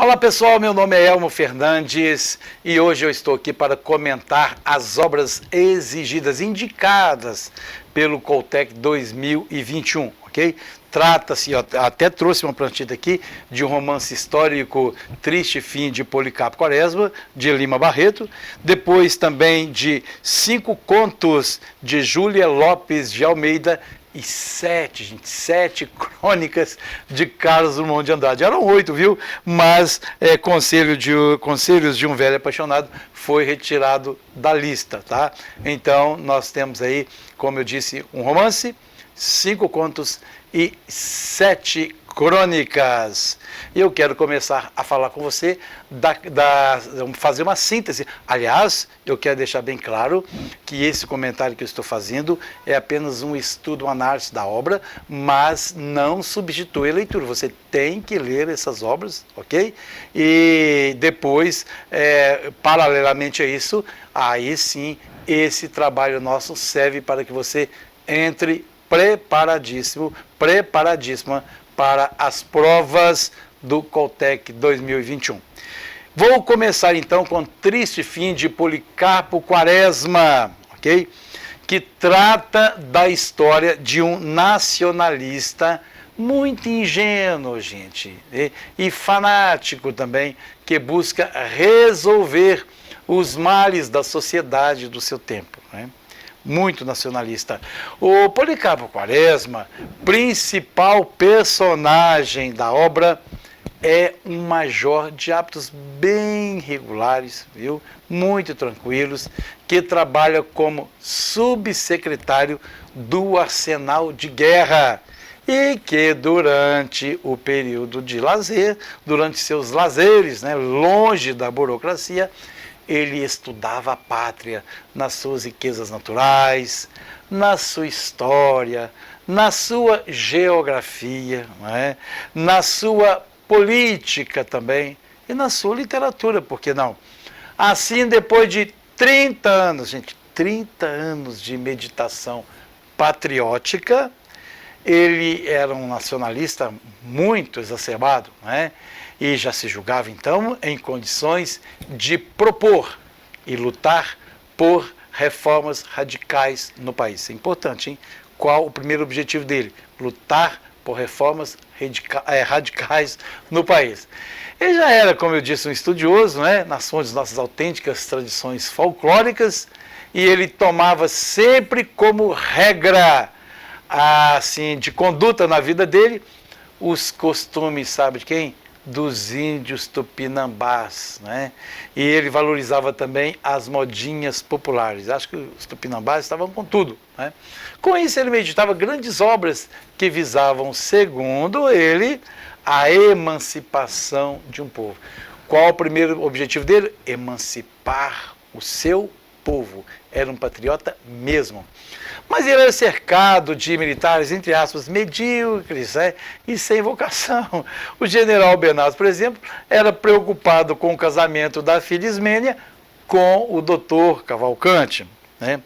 Olá pessoal, meu nome é Elmo Fernandes e hoje eu estou aqui para comentar as obras exigidas, indicadas pelo Coltec 2021, ok? Trata-se, até trouxe uma plantilla aqui, de um romance histórico Triste Fim de Policarpo Quaresma, de Lima Barreto, depois também de 5 contos de Júlia Lopes de Almeida, e 7 crônicas de Carlos Drummond de Andrade. Eram 8, viu? Mas Conselhos de um Velho Apaixonado foi retirado da lista, tá? Então, nós temos aí, como eu disse, um romance, 5 contos e 7 crônicas. Eu quero começar a falar com você, fazer uma síntese. Aliás, eu quero deixar bem claro que esse comentário que eu estou fazendo é apenas um estudo, uma análise da obra, mas não substitui a leitura. Você tem que ler essas obras, ok? E depois, paralelamente a isso, aí sim, esse trabalho nosso serve para que você entre preparadíssima para as provas do Coltec 2021. Vou começar então com Triste Fim de Policarpo Quaresma, ok? Que trata da história de um nacionalista muito ingênuo, gente, e fanático também, que busca resolver os males da sociedade do seu tempo, né? Muito nacionalista. O Policarpo Quaresma, principal personagem da obra, é um major de hábitos bem regulares, viu? Muito tranquilos, que trabalha como subsecretário do Arsenal de Guerra e que durante o período de lazer, durante seus lazeres, né, longe da burocracia, ele estudava a pátria nas suas riquezas naturais, na sua história, na sua geografia, não é? Na sua política também e na sua literatura, por que não? Assim, depois de 30 anos, gente, 30 anos de meditação patriótica, ele era um nacionalista muito exacerbado, né? E já se julgava, então, em condições de propor e lutar por reformas radicais no país. É importante, hein? Qual o primeiro objetivo dele? Lutar por reformas radicais no país. Ele já era, como eu disse, um estudioso, né? Nas fontes das nossas autênticas tradições folclóricas, e ele tomava sempre como regra, assim, de conduta na vida dele, os costumes, sabe de quem? Dos índios tupinambás, né? E ele valorizava também as modinhas populares. Acho que os tupinambás estavam com tudo, né? Com isso ele meditava grandes obras que visavam, segundo ele, a emancipação de um povo. Qual o primeiro objetivo dele? Emancipar o seu povo. Era um patriota mesmo. Mas ele era cercado de militares, entre aspas, medíocres, né, e sem vocação. O general Bernardo, por exemplo, era preocupado com o casamento da filha Ismênia com o doutor Cavalcante, né?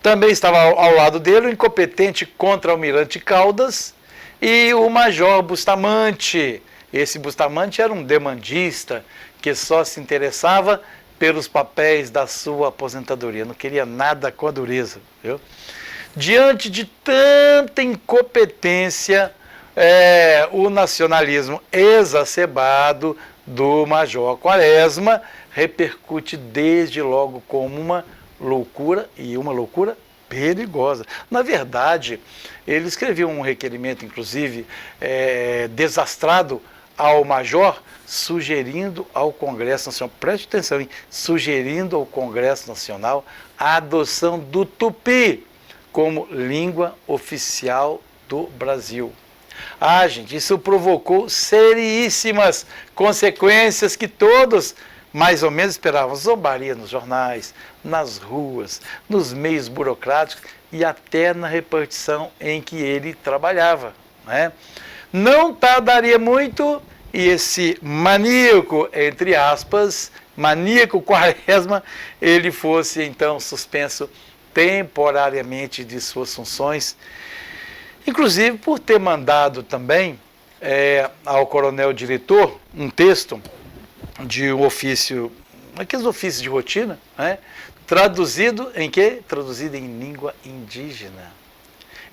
Também estava ao lado dele o incompetente contra-almirante Caldas e o major Bustamante. Esse Bustamante era um demandista que só se interessava pelos papéis da sua aposentadoria, não queria nada com a dureza, viu? Diante de tanta incompetência, o nacionalismo exacerbado do major Quaresma repercute desde logo como uma loucura, e uma loucura perigosa. Na verdade, ele escreveu um requerimento, inclusive, desastrado ao major, sugerindo ao Congresso Nacional, preste atenção, hein? Sugerindo ao Congresso Nacional a adoção do tupi como língua oficial do Brasil. Gente, isso provocou seríssimas consequências que todos mais ou menos esperavam. Zombaria nos jornais, nas ruas, nos meios burocráticos e até na repartição em que ele trabalhava, né? Não tardaria muito e esse maníaco, entre aspas, maníaco Quaresma, ele fosse então suspenso temporariamente de suas funções, inclusive por ter mandado também ao coronel diretor um texto de um ofício, aqueles ofícios de rotina, né? Traduzido em quê? Traduzido em língua indígena.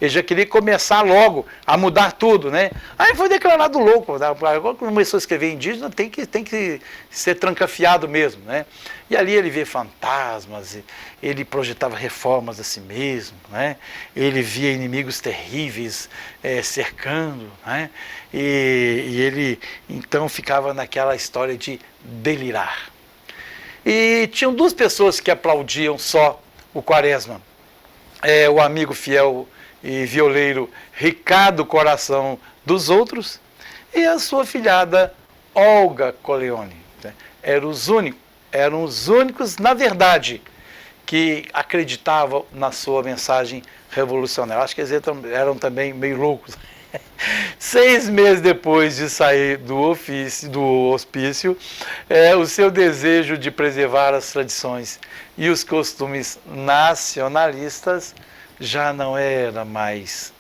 Ele já queria começar logo a mudar tudo, né? Aí foi declarado louco. Agora começou a escrever indígena, tem que ser trancafiado mesmo, né? E ali ele vê fantasmas, ele projetava reformas a si mesmo, né? Ele via inimigos terríveis cercando, né? E ele então ficava naquela história de delirar. E tinham duas pessoas que aplaudiam só o Quaresma. O amigo fiel e violeiro Ricardo Coração dos Outros e a sua filhada Olga Coleoni. Eram os únicos, na verdade, que acreditavam na sua mensagem revolucionária. Acho que eles eram também meio loucos. 6 meses depois de sair do hospício, o seu desejo de preservar as tradições e os costumes nacionalistas já não era mais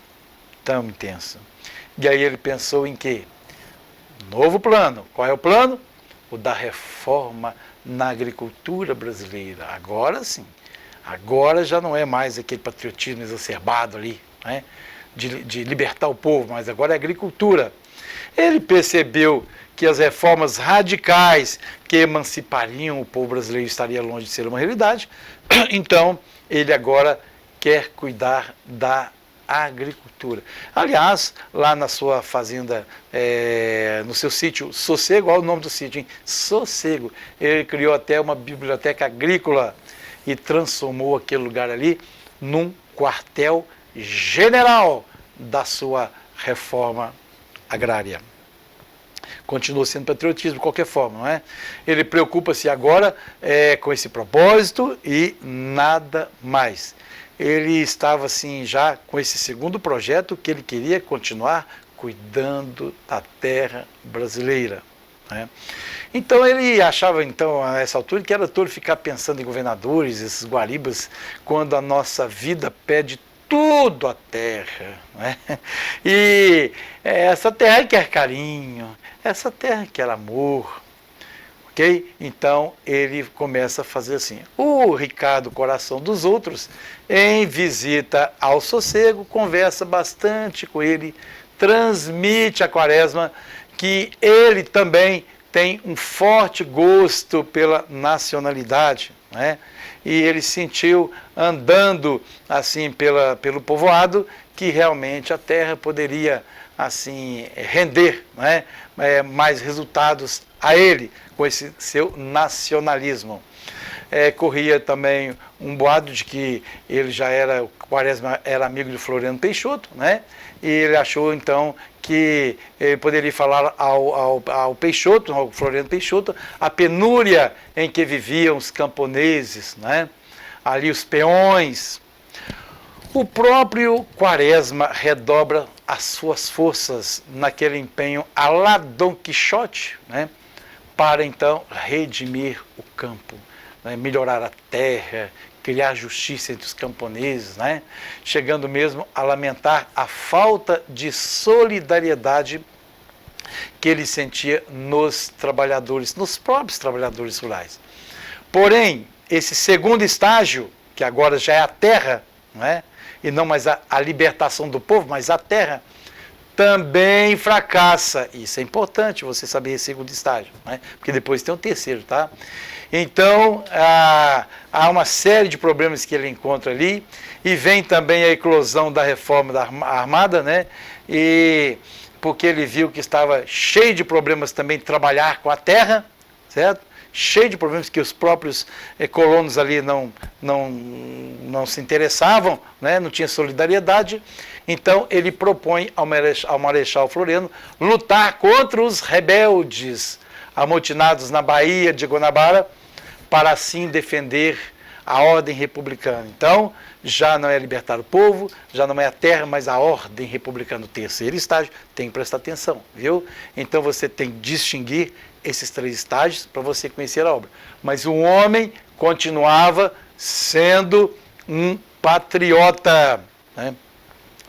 tão intenso. E aí ele pensou em quê? Novo plano. Qual é o plano? O da reforma na agricultura brasileira. Agora sim. Agora já não é mais aquele patriotismo exacerbado ali, né? De libertar o povo, mas agora é agricultura. Ele percebeu que as reformas radicais que emancipariam o povo brasileiro estaria longe de ser uma realidade, então ele agora quer cuidar da agricultura. Aliás, lá na sua fazenda, no seu sítio Sossego, olha o nome do sítio, hein? Sossego, ele criou até uma biblioteca agrícola e transformou aquele lugar ali num quartel general da sua reforma agrária. Continua sendo patriotismo de qualquer forma, não é? Ele preocupa-se agora com esse propósito e nada mais. Ele estava assim já com esse segundo projeto que ele queria continuar cuidando da terra brasileira, né? Então ele achava então a essa altura que era tolo ficar pensando em governadores, esses guaribas, quando a nossa vida pede tudo a terra, né? E essa terra quer carinho, essa terra quer amor, ok? Então ele começa a fazer assim. O Ricardo Coração dos Outros, em visita ao Sossego, conversa bastante com ele, transmite a Quaresma que ele também tem um forte gosto pela nacionalidade, né? E ele sentiu, andando assim pelo povoado, que realmente a terra poderia assim render, né, mais resultados a ele, com esse seu nacionalismo. Corria também um boato de que ele já era, o Quaresma era amigo de Floriano Peixoto, né? E ele achou então que ele poderia falar ao Peixoto, ao Floriano Peixoto, a penúria em que viviam os camponeses, né? Ali os peões. O próprio Quaresma redobra as suas forças naquele empenho à la Dom Quixote, né? Para então redimir o campo, né? Melhorar a terra, criar justiça entre os camponeses, né? Chegando mesmo a lamentar a falta de solidariedade que ele sentia nos trabalhadores, nos próprios trabalhadores rurais. Porém, esse segundo estágio, que agora já é a terra, né? E não mais a libertação do povo, mas a terra, também fracassa. Isso é importante você saber esse segundo estágio, né? Porque depois tem o terceiro, tá? Então, há uma série de problemas que ele encontra ali, e vem também a eclosão da reforma da Armada, né? E porque ele viu que estava cheio de problemas também de trabalhar com a terra, certo? Cheio de problemas que os próprios colonos ali não se interessavam, né? Não tinha solidariedade. Então ele propõe ao Marechal Floriano lutar contra os rebeldes amotinados na Baía de Guanabara, para assim defender a ordem republicana. Então, já não é libertar o povo, já não é a terra, mas a ordem republicana. O terceiro estágio, tem que prestar atenção, viu? Então você tem que distinguir esses 3 estágios para você conhecer a obra. Mas o homem continuava sendo um patriota, né?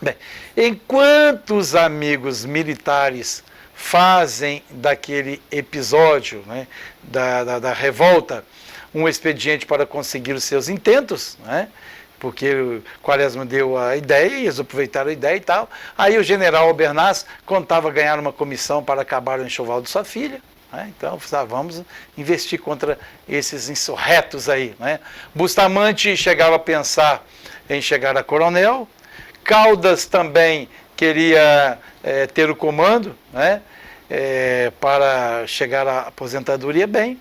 Bem, enquanto os amigos militares fazem daquele episódio, né, da revolta um expediente para conseguir os seus intentos, né, porque o Quaresma deu a ideia e eles aproveitaram a ideia e tal. Aí o general Albernaz contava ganhar uma comissão para acabar o enxoval de sua filha. Né? Então, vamos investir contra esses insurretos aí. Né? Bustamante chegava a pensar em chegar a coronel. Caldas também queria ter o comando, né? Para chegar à aposentadoria bem.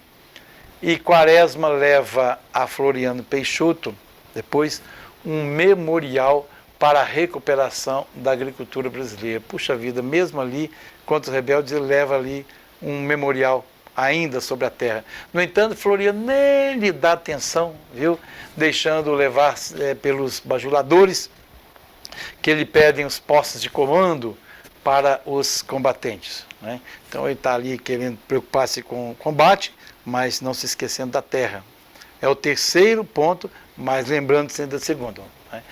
E Quaresma leva a Floriano Peixoto depois um memorial para a recuperação da agricultura brasileira. Puxa vida, mesmo ali, contra os rebeldes, ele leva ali um memorial ainda sobre a terra. No entanto, Floriano nem lhe dá atenção, viu? Deixando levar pelos bajuladores, que lhe pedem os postos de comando para os combatentes. Né? Então ele está ali querendo preocupar-se com o combate, mas não se esquecendo da terra. É o terceiro ponto, mas lembrando sempre do segundo. Né?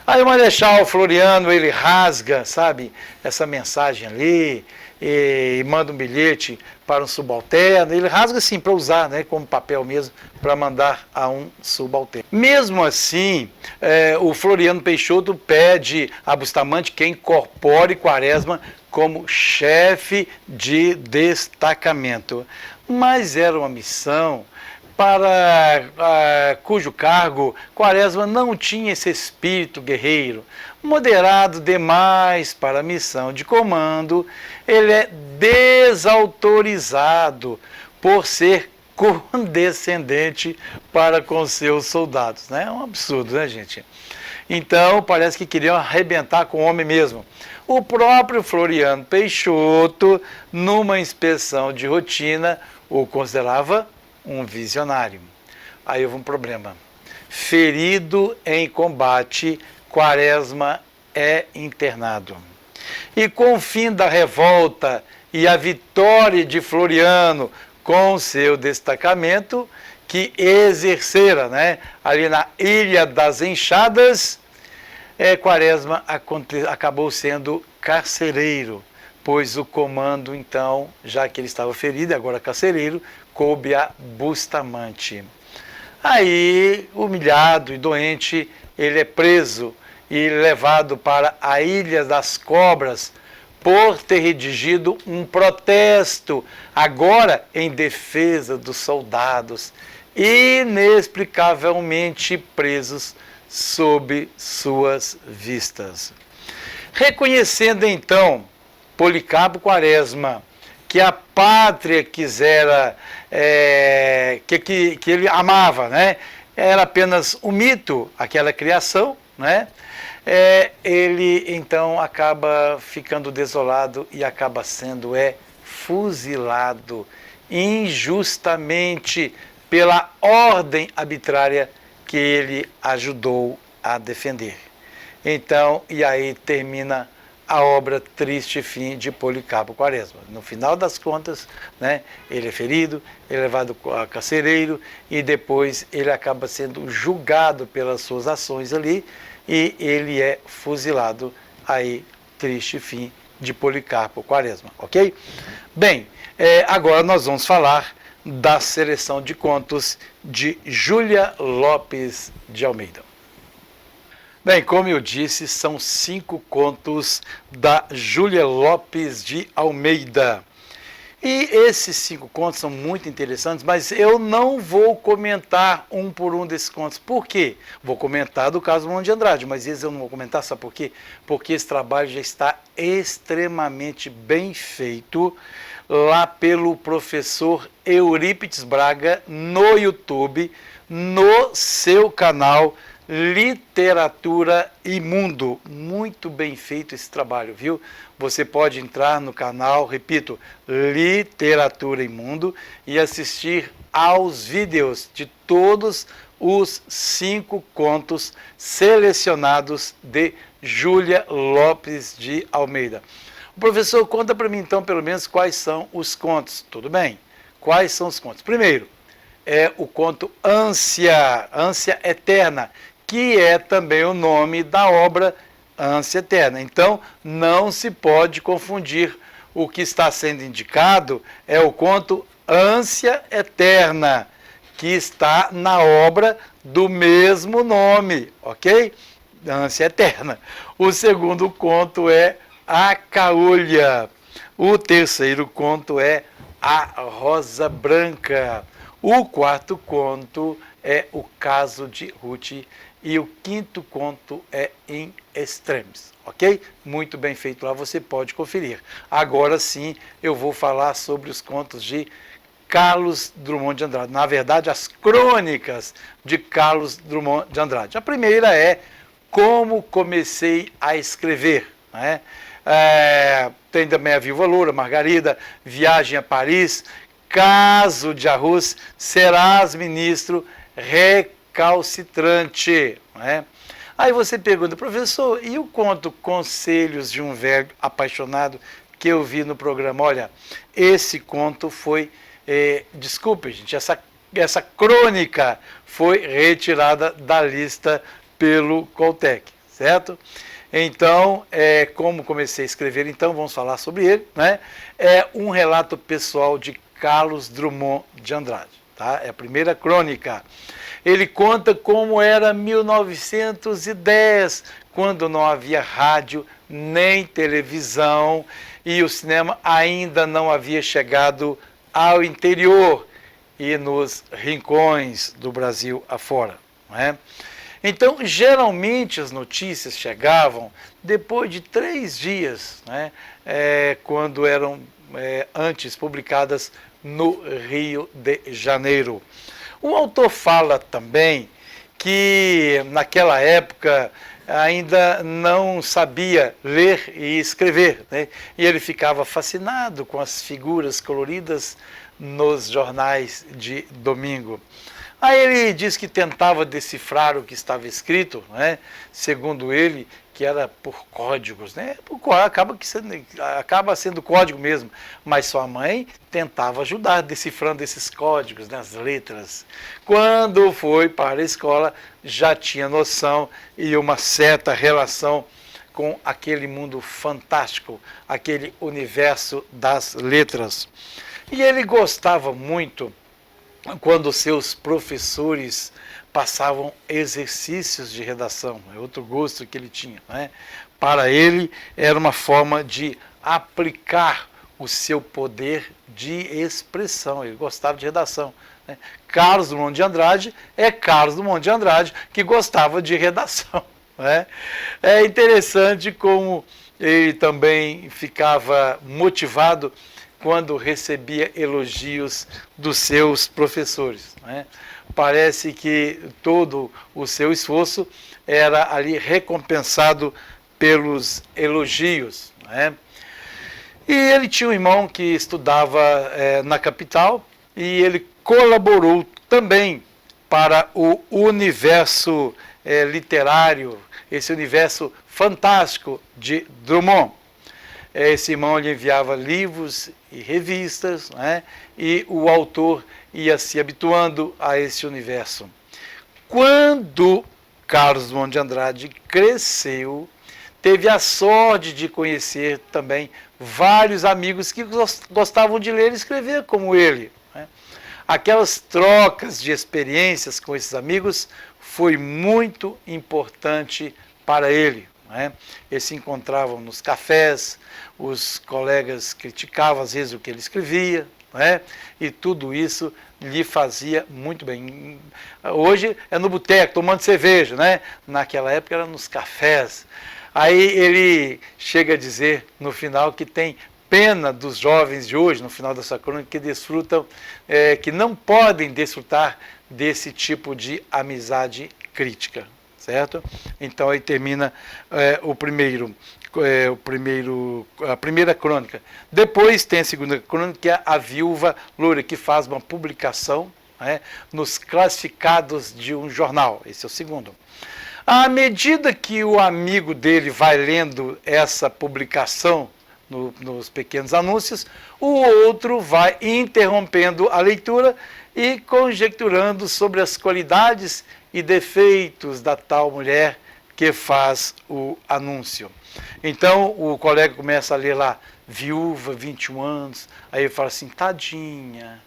Aí o Marechal Floriano, ele rasga, sabe, essa mensagem ali, e manda um bilhete para um subalterno, ele rasga assim para usar, né, como papel mesmo, para mandar a um subalterno. Mesmo assim, o Floriano Peixoto pede a Bustamante que incorpore Quaresma como chefe de destacamento, mas era uma missão para cujo cargo Quaresma não tinha esse espírito guerreiro. Moderado demais para a missão de comando, ele é desautorizado por ser condescendente para com seus soldados. Né? É um absurdo, né, gente? Então, parece que queriam arrebentar com o homem mesmo. O próprio Floriano Peixoto, numa inspeção de rotina, o considerava um visionário. Aí houve um problema. Ferido em combate, Quaresma é internado. E com o fim da revolta e a vitória de Floriano com seu destacamento, que exercera, né, ali na Ilha das Enxadas, Quaresma acabou sendo carcereiro, pois o comando, então, já que ele estava ferido, agora carcereiro, coube a Bustamante. Aí, humilhado e doente, ele é preso e levado para a Ilha das Cobras por ter redigido um protesto, agora em defesa dos soldados, inexplicavelmente presos sob suas vistas. Reconhecendo então Policarpo Quaresma que a pátria quisera, que ele amava, né? Era apenas um mito, aquela criação, né? Ele então acaba ficando desolado e acaba sendo fuzilado injustamente pela ordem arbitrária que ele ajudou a defender. Então, e aí termina a obra Triste Fim de Policarpo Quaresma. No final das contas, né, ele é ferido, ele é levado a carcereiro e depois ele acaba sendo julgado pelas suas ações ali e ele é fuzilado. Aí, Triste Fim de Policarpo Quaresma, ok? Bem, agora nós vamos falar da seleção de contos de Júlia Lopes de Almeida. Bem, como eu disse, são 5 contos da Júlia Lopes de Almeida. E esses 5 contos são muito interessantes, mas eu não vou comentar um por um desses contos. Por quê? Vou comentar do caso Drummond de Andrade, mas esses eu não vou comentar, sabe por quê? Porque esse trabalho já está extremamente bem feito lá pelo professor Eurípides Braga no YouTube, no seu canal Literatura e Mundo. Muito bem feito esse trabalho, viu? Você pode entrar no canal, repito, Literatura e Mundo e assistir aos vídeos de todos os 5 contos selecionados de Júlia Lopes de Almeida. O professor, conta para mim então pelo menos quais são os contos. Tudo bem? Quais são os contos? Primeiro, é o conto Ânsia, Ânsia Eterna, que é também o nome da obra Ânsia Eterna. Então, não se pode confundir o que está sendo indicado é o conto Ânsia Eterna, que está na obra do mesmo nome, ok? Ânsia Eterna. O segundo conto é A Caolha. O terceiro conto é A Rosa Branca. O quarto conto é O Caso de Ruth. E o quinto conto é In Extremis, ok? Muito bem feito lá, você pode conferir. Agora sim, eu vou falar sobre os contos de Carlos Drummond de Andrade. Na verdade, as crônicas de Carlos Drummond de Andrade. A primeira é Como Comecei a Escrever, né? Tem também A Viúva Loura, Margarida, Viagem a Paris, Caso de Arroz, Serás Ministro, Recalcitrante, né? Aí você pergunta, professor, e o conto Conselhos de um Velho Apaixonado que eu vi no programa? Olha, esse conto foi, desculpe gente, essa crônica foi retirada da lista pelo Coltec, certo? Então, como comecei a escrever, então vamos falar sobre ele, né? É um relato pessoal de Carlos Drummond de Andrade, tá? É a primeira crônica. Ele conta como era 1910, quando não havia rádio nem televisão e o cinema ainda não havia chegado ao interior e nos rincões do Brasil afora, não é? Então, geralmente as notícias chegavam depois de 3 dias, né, quando eram antes publicadas no Rio de Janeiro. O autor fala também que naquela época ainda não sabia ler e escrever, né? E ele ficava fascinado com as figuras coloridas nos jornais de domingo. Aí ele diz que tentava decifrar o que estava escrito, né? Segundo ele, que era por códigos, né? Acaba sendo código mesmo, mas sua mãe tentava ajudar decifrando esses códigos, né? As letras. Quando foi para a escola, já tinha noção e uma certa relação com aquele mundo fantástico, aquele universo das letras. E ele gostava muito quando seus professores passavam exercícios de redação, é outro gosto que ele tinha, né? Para ele era uma forma de aplicar o seu poder de expressão, ele gostava de redação, né? Carlos Drummond de Andrade é Carlos Drummond de Andrade que gostava de redação, né? É interessante como ele também ficava motivado quando recebia elogios dos seus professores, né? Parece que todo o seu esforço era ali recompensado pelos elogios, né? E ele tinha um irmão que estudava na capital e ele colaborou também para o universo literário, esse universo fantástico de Drummond. Esse irmão lhe enviava livros e revistas, né? E o autor ia se habituando a esse universo. Quando Carlos Drummond de Andrade cresceu, teve a sorte de conhecer também vários amigos que gostavam de ler e escrever como ele, né? Aquelas trocas de experiências com esses amigos foi muito importante para ele, né? Eles se encontravam nos cafés, os colegas criticavam às vezes o que ele escrevia, né? E tudo isso lhe fazia muito bem. Hoje é no boteco, tomando cerveja, né? Naquela época era nos cafés. Aí ele chega a dizer no final que tem pena dos jovens de hoje, no final da sua crônica, que desfrutam, que não podem desfrutar desse tipo de amizade crítica, certo? Então aí termina a primeira crônica. Depois tem a segunda crônica, que é A Viúva Loura, que faz uma publicação, né, nos classificados de um jornal. Esse é o segundo. À medida que o amigo dele vai lendo essa publicação nos pequenos anúncios, o outro vai interrompendo a leitura e conjecturando sobre as qualidades e defeitos da tal mulher que faz o anúncio. Então o colega começa a ler lá viúva, 21 anos. Aí ele fala assim, tadinha,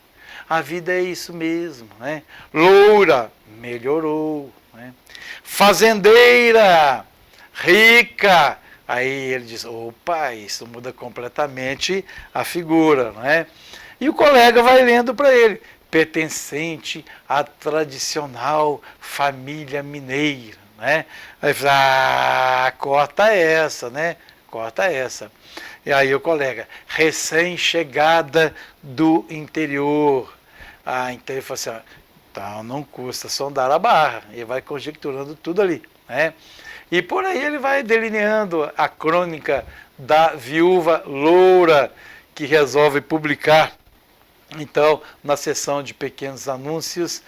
a vida é isso mesmo, né? Loura, melhorou, né? Fazendeira, rica. Aí ele diz, opa, isso muda completamente a figura, né? E o colega vai lendo para ele, pertencente à tradicional família mineira, né? Aí ele fala, corta essa, né? Corta essa. E aí o colega, recém-chegada do interior. Então ele fala assim, então não custa sondar a barra. E vai conjecturando tudo ali, né? E por aí ele vai delineando a crônica da viúva loura que resolve publicar, então, na seção de pequenos anúncios,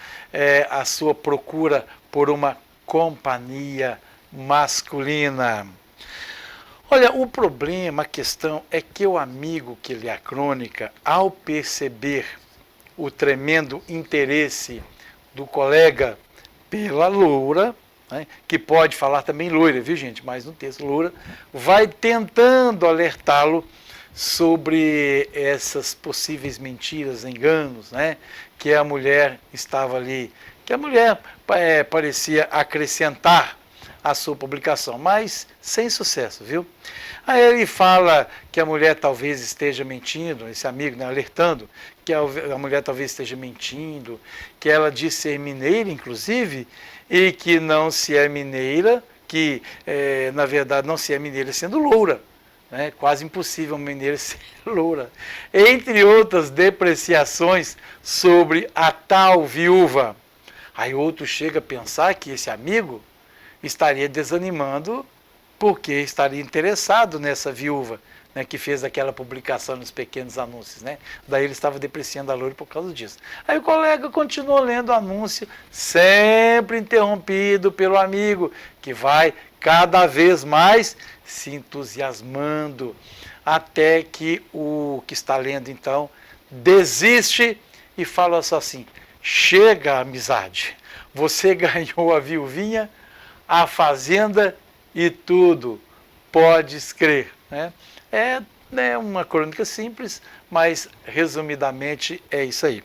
a sua procura por uma companhia masculina. Olha, o problema, a questão é que o amigo que lê a crônica, ao perceber o tremendo interesse do colega pela loura, né, que pode falar também loira, viu gente, mas no texto loura, vai tentando alertá-lo sobre essas possíveis mentiras, enganos, né, que a mulher estava ali, que a mulher parecia acrescentar à sua publicação, mas sem sucesso, viu? Aí ele fala que a mulher talvez esteja mentindo, esse amigo, né, alertando que a mulher talvez esteja mentindo, que ela diz ser mineira, inclusive, e que não se é mineira, que na verdade não se é mineira sendo loura. Né? Quase impossível uma mineira ser loura. Entre outras depreciações sobre a tal viúva. Aí outro chega a pensar que esse amigo estaria desanimando porque estaria interessado nessa viúva, né, que fez aquela publicação nos pequenos anúncios. Né? Daí ele estava depreciando a loura por causa disso. Aí o colega continuou lendo o anúncio, sempre interrompido pelo amigo, que vai cada vez mais se entusiasmando, até que o que está lendo, então, desiste e fala só assim, chega, amizade, você ganhou a viuvinha, a fazenda e tudo, podes crer. Né? É uma crônica simples, mas resumidamente é isso aí.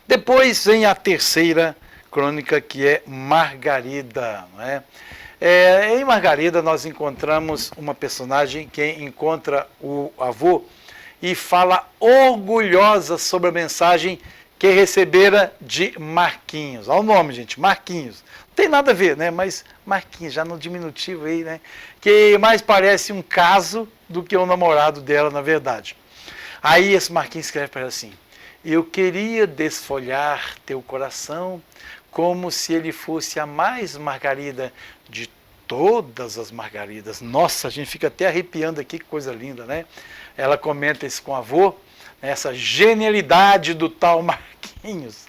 Depois vem a terceira crônica, que é Margarida. Né? Em Margarida nós encontramos uma personagem que encontra o avô e fala orgulhosa sobre a mensagem que recebera de Marquinhos. Olha o nome, gente, Marquinhos. Não tem nada a ver, né? Mas Marquinhos, já no diminutivo aí, né? Que mais parece um caso do que um namorado dela, na verdade. Aí esse Marquinhos escreve para ela assim, eu queria desfolhar teu coração como se ele fosse a mais Margarida de todas as Margaridas. Nossa, a gente fica até arrepiando aqui, que coisa linda, né? Ela comenta isso com o avô, essa genialidade do tal Marquinhos.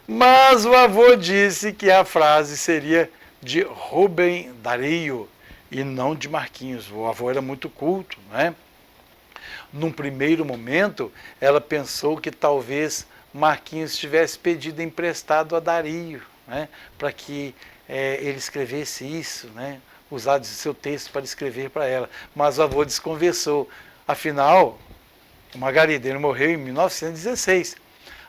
Mas o avô disse que a frase seria de Rubem Dario e não de Marquinhos. O avô era muito culto, né? Num primeiro momento, ela pensou que talvez Marquinhos tivesse pedido emprestado a Dario, né? Para que ele escrevesse isso, né? Usar seu texto para escrever para ela. Mas o avô desconversou. Afinal, Margarida, ele morreu em 1916.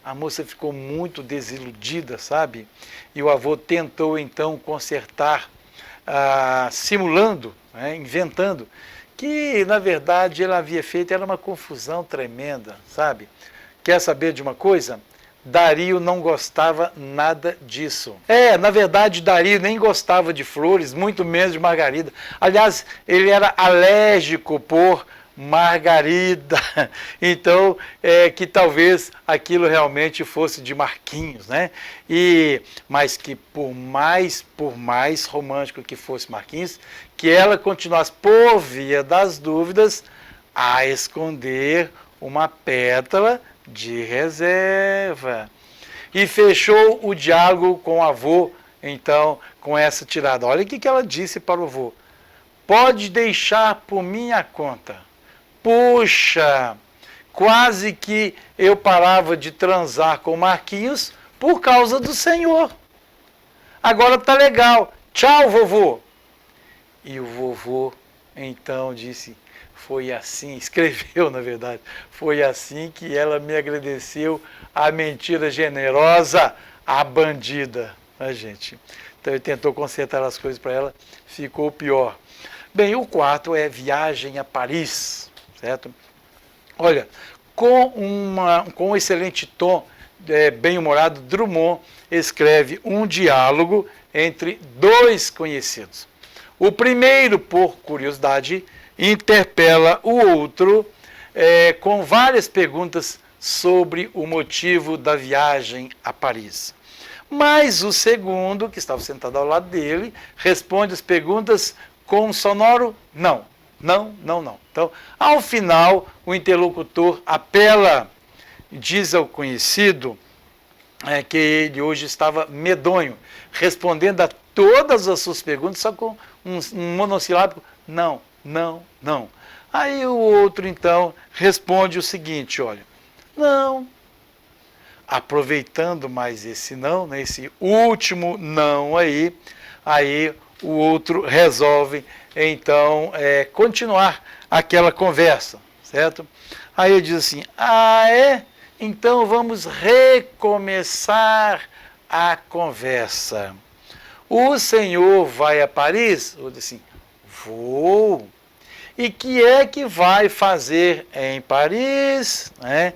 A moça ficou muito desiludida, sabe? E o avô tentou então consertar, simulando, né? Inventando, que na verdade ele havia feito, era uma confusão tremenda, sabe? Quer saber de uma coisa? Dario não gostava nada disso. Na verdade, Dario nem gostava de flores, muito menos de Margarida. Aliás, ele era alérgico por Margarida. Então, que talvez aquilo realmente fosse de Marquinhos, né? Mas que por mais romântico que fosse Marquinhos, que ela continuasse, por via das dúvidas, a esconder uma pétala de reserva. E fechou o diálogo com o avô, então, com essa tirada. Olha o que ela disse para o avô. Pode deixar por minha conta. Puxa, quase que eu parava de transar com Marquinhos por causa do senhor. Agora tá legal. Tchau, vovô. E o vovô, então, disse, foi assim, escreveu na verdade, foi assim que ela me agradeceu, a mentira generosa, a bandida, né, gente? Então ele tentou consertar as coisas para ela, ficou pior. Bem, o quarto é Viagem a Paris, certo? Olha, com um excelente tom, bem-humorado, Drummond escreve um diálogo entre dois conhecidos. O primeiro, por curiosidade, interpela o outro com várias perguntas sobre o motivo da viagem a Paris. Mas o segundo, que estava sentado ao lado dele, responde as perguntas com um sonoro não, não, não, não. Então, ao final, o interlocutor apela, diz ao conhecido que ele hoje estava medonho, respondendo a todas as suas perguntas, só com um monossilábico, não, não, não. Aí o outro, então, responde o seguinte, olha, não. Aproveitando mais esse não, né, esse último não aí o outro resolve, então, continuar aquela conversa, certo? Aí ele diz assim, então vamos recomeçar a conversa. O senhor vai a Paris? Eu disse assim, vou. E que é que vai fazer em Paris? Né?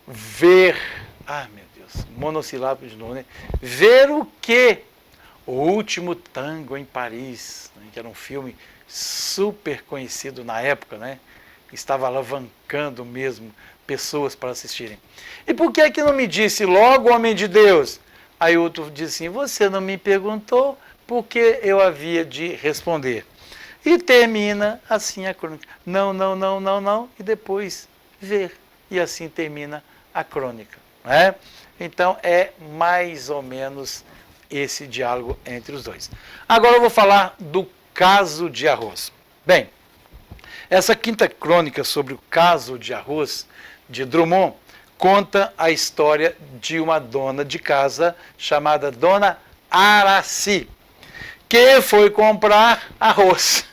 Ver, meu Deus, monossilábico de novo, né? Ver o quê? O Último Tango em Paris, né? Que era um filme super conhecido na época, né? Estava alavancando mesmo pessoas para assistirem. E por que é que não me disse logo, homem de Deus? Aí outro disse assim, você não me perguntou porque eu havia de responder. E termina assim a crônica. Não, não, não, não, não, e depois ver. E assim termina a crônica. Né? Então é mais ou menos esse diálogo entre os dois. Agora eu vou falar do caso de arroz. Bem, essa quinta crônica sobre o caso de arroz de Drummond conta a história de uma dona de casa chamada Dona Araci, que foi comprar arroz.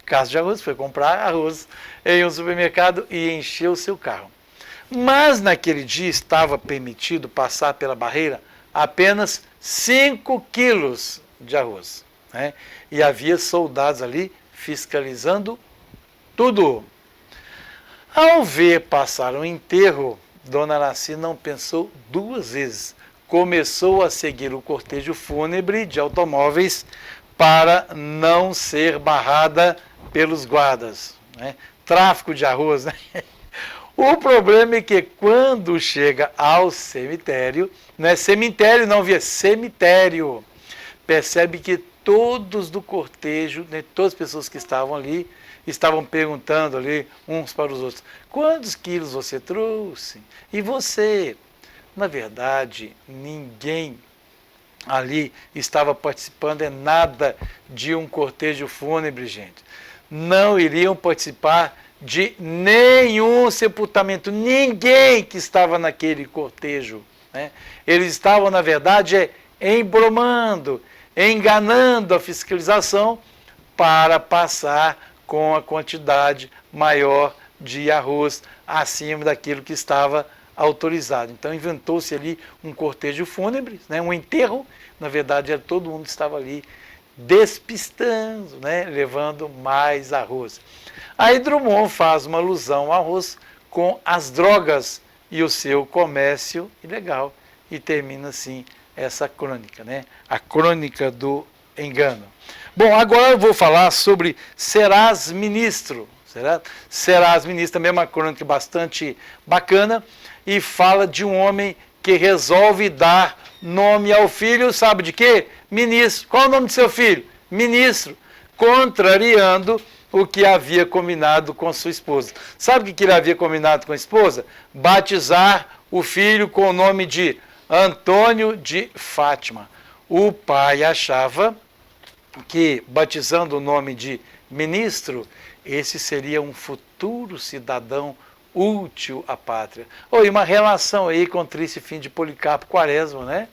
Caso de arroz, foi comprar arroz em um supermercado e encheu seu carro. Mas naquele dia estava permitido passar pela barreira apenas 5 quilos de arroz. Né? E havia soldados ali fiscalizando tudo. Ao ver passar um enterro, Dona Araci não pensou duas vezes. Começou a seguir o cortejo fúnebre de automóveis para não ser barrada pelos guardas. Né? Tráfico de arroz, né? O problema é que quando chega ao cemitério, não é cemitério não, via cemitério, percebe que todos do cortejo, né, todas as pessoas que estavam ali, estavam perguntando ali uns para os outros, quantos quilos você trouxe? E você? Na verdade, ninguém ali estava participando em nada de um cortejo fúnebre, gente. Não iriam participar de nenhum sepultamento, ninguém que estava naquele cortejo. Né? Eles estavam, na verdade, embromando, enganando a fiscalização para passar com a quantidade maior de arroz acima daquilo que estava autorizado. Então inventou-se ali um cortejo fúnebre, né, um enterro, na verdade era todo mundo que estava ali despistando, né, levando mais arroz. Aí Drummond faz uma alusão ao arroz com as drogas e o seu comércio ilegal e termina assim essa crônica, né, a crônica do engano. Bom, agora eu vou falar sobre Serás Ministro. Serás Ministro também é uma crônica bastante bacana e fala de um homem que resolve dar nome ao filho, sabe de quê? Ministro. Qual é o nome do seu filho? Ministro. Contrariando o que havia combinado com sua esposa. Sabe o que ele havia combinado com a esposa? Batizar o filho com o nome de Antônio de Fátima. O pai achava que, batizando o nome de ministro, esse seria um futuro cidadão útil à pátria. E uma relação aí com o triste fim de Policarpo Quaresma, né?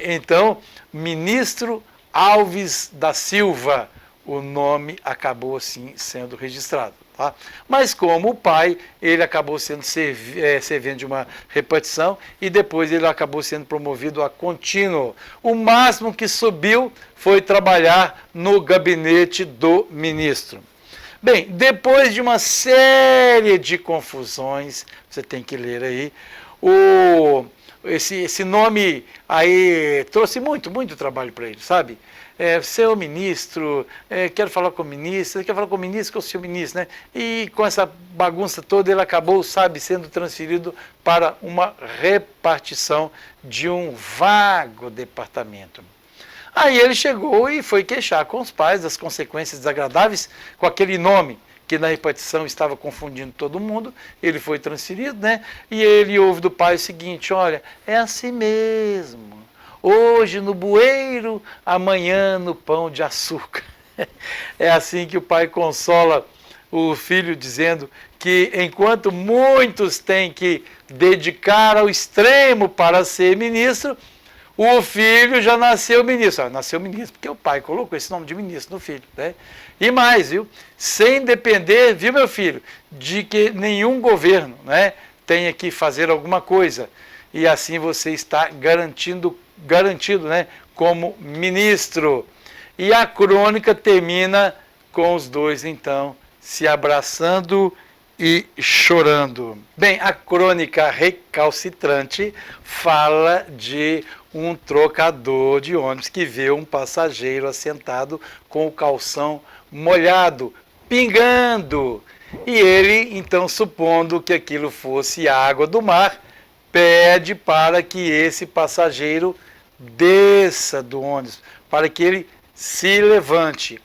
Então, ministro Alves da Silva, o nome acabou assim sendo registrado. Tá? Mas como o pai, ele acabou sendo servindo de uma repartição e depois ele acabou sendo promovido a contínuo. O máximo que subiu foi trabalhar no gabinete do ministro. Bem, depois de uma série de confusões, você tem que ler aí, esse nome aí trouxe muito trabalho para ele, sabe? Seu ministro, quero falar com o ministro, quer falar com o ministro, com o seu ministro, né? E com essa bagunça toda ele acabou, sabe, sendo transferido para uma repartição de um vago departamento. Aí ele chegou e foi queixar com os pais das consequências desagradáveis com aquele nome que na repartição estava confundindo todo mundo. Ele foi transferido, né? E ele ouve do pai o seguinte: olha, é assim mesmo. Hoje no bueiro, amanhã no pão de açúcar. É assim que o pai consola o filho, dizendo que enquanto muitos têm que dedicar ao extremo para ser ministro, o filho já nasceu ministro. Nasceu ministro porque o pai colocou esse nome de ministro no filho, né? E mais, viu? Sem depender, viu, meu filho, de que nenhum governo, né, tenha que fazer alguma coisa. E assim você está garantido, né, como ministro. E a crônica termina com os dois, então, se abraçando e chorando. Bem, a crônica recalcitrante fala de um trocador de ônibus que vê um passageiro assentado com o calção molhado, pingando. E ele, então, supondo que aquilo fosse água do mar, pede para que esse passageiro desça do ônibus, para que ele se levante.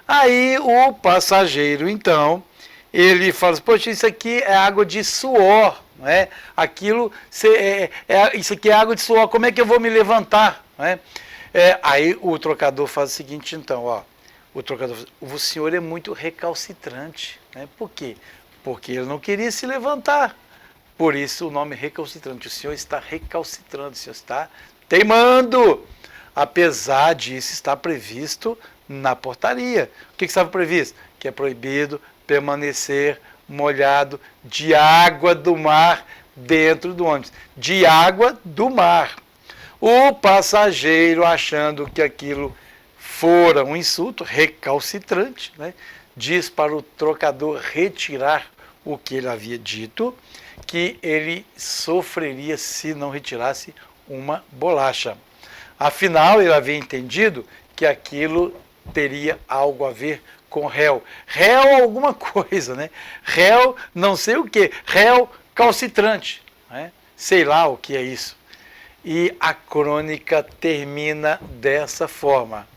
Aí o passageiro, então, ele fala: poxa, isso aqui é água de suor, não é? Isso aqui é água de suor, como é que eu vou me levantar? Não é? Aí o trocador faz o seguinte, então, ó, o trocador fala: o senhor é muito recalcitrante, né? Por quê? Porque ele não queria se levantar. Por isso o nome recalcitrante. O senhor está recalcitrando, o senhor está teimando. Apesar disso estar previsto na portaria. O que estava previsto? Que é proibido permanecer molhado de água do mar dentro do ônibus. De água do mar. O passageiro, achando que aquilo fora um insulto, recalcitrante, né, diz para o trocador retirar o que ele havia dito, que ele sofreria se não retirasse uma bolacha. Afinal, ele havia entendido que aquilo teria algo a ver com réu. Réu alguma coisa, né? Réu não sei o que, réu calcitrante, né? Sei lá o que é isso. E a crônica termina dessa forma: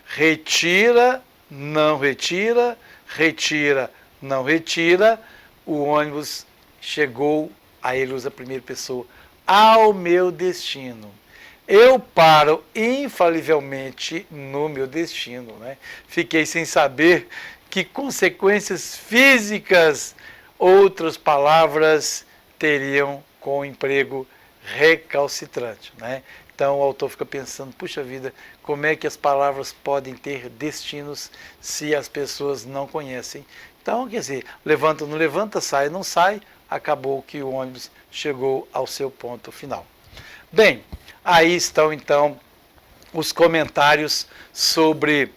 retira, não retira, retira, não retira, o ônibus chegou, aí ele usa a primeira pessoa, ao meu destino. Eu paro infalivelmente no meu destino, né? Fiquei sem saber que consequências físicas outras palavras teriam com o emprego recalcitrante, né? Então o autor fica pensando: puxa vida, como é que as palavras podem ter destinos se as pessoas não conhecem? Então, quer dizer, levanta, não levanta, sai, não sai, acabou que o ônibus chegou ao seu ponto final. Bem, aí estão então os comentários sobre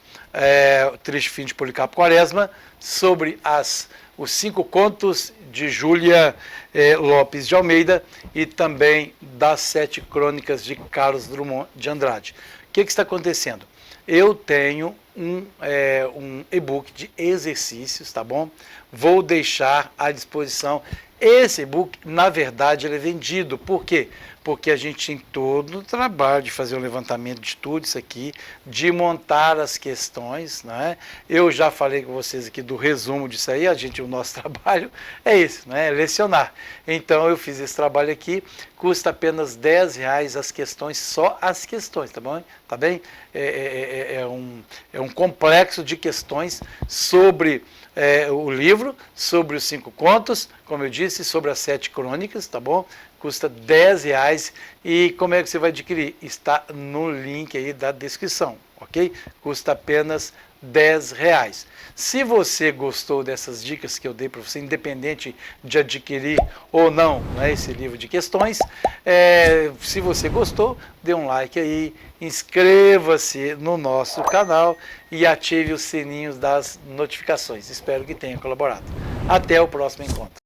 o Triste Fim de Policarpo Quaresma, sobre os 5 contos de Júlia Lopes de Almeida e também das 7 crônicas de Carlos Drummond de Andrade. O que está acontecendo? Eu tenho um e-book de exercícios, tá bom? Vou deixar à disposição. Esse e-book, na verdade, ele é vendido. Por quê? Porque a gente tem todo o trabalho de fazer um levantamento de tudo isso aqui, de montar as questões, né? Eu já falei com vocês aqui do resumo disso aí, o nosso trabalho é esse, né? Lecionar. Então eu fiz esse trabalho aqui, custa apenas R$10 as questões, só as questões, tá bom? Tá bem? É um complexo de questões sobre o livro, sobre os 5 contos, como eu disse, sobre as 7 crônicas, tá bom? Custa R$10 e como é que você vai adquirir? Está no link aí da descrição, ok? Custa apenas R$10. Se você gostou dessas dicas que eu dei para você, independente de adquirir ou não, né, esse livro de questões, se você gostou, dê um like aí, inscreva-se no nosso canal e ative os sininhos das notificações. Espero que tenha colaborado. Até o próximo encontro.